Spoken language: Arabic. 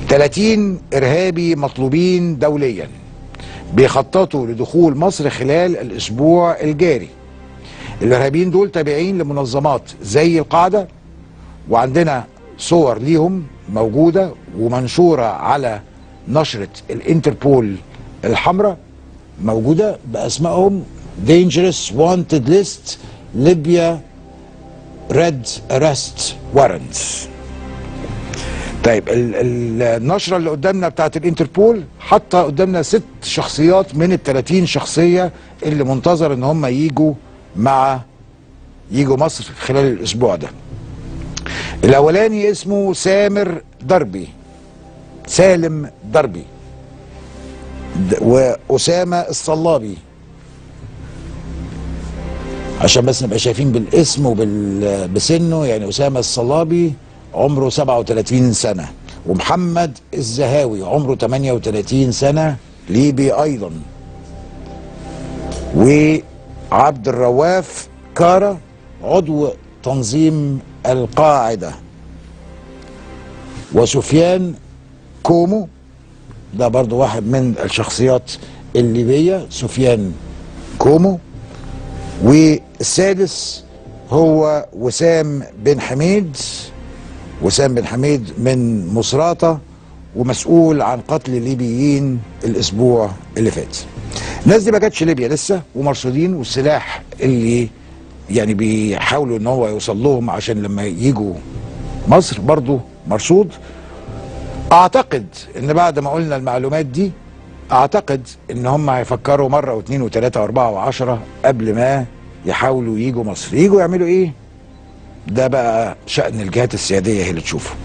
30 إرهابي مطلوبين دوليا بيخططوا لدخول مصر خلال الأسبوع الجاري. الإرهابيين دول تابعين لمنظمات زي القاعدة، وعندنا صور ليهم موجودة ومنشورة على نشرة الانتربول الحمراء، موجودة بأسمائهم: Dangerous Wanted List Libya Red Arrest Warrant. طيب النشرة اللي قدامنا بتاعت الانتربول حاطة قدامنا 6 شخصيات من ال30 شخصية اللي منتظر ان هم يجوا مصر خلال الاسبوع ده. الاولاني اسمه سالم دربي، وأسامة الصلابي، عشان بس نبقى شايفين بالاسم وبسنه. يعني أسامة الصلابي عمره 37 سنة، ومحمد الزهاوي عمره 38 سنة، ليبي أيضا، وعبد الرواف كارا عضو تنظيم القاعدة، وسفيان كومو ده برضو واحد من الشخصيات الليبية، سفيان كومو. والسادس هو وسام بن حميد من مصراتة، ومسؤول عن قتل الليبيين الاسبوع اللي فات. الناس دي ما جاتش ليبيا لسه ومرصودين، والسلاح اللي يعني بيحاولوا ان هو يوصل لهم عشان لما يجوا مصر برضو مرصود. اعتقد ان بعد ما قلنا المعلومات دي، اعتقد ان هم هيفكروا مرة واثنين وثلاثة واربعة وعشرة قبل ما يحاولوا يجوا مصر. يجوا يعملوا ايه؟ ده بقى شأن الجهات السيادية هي اللي تشوفه.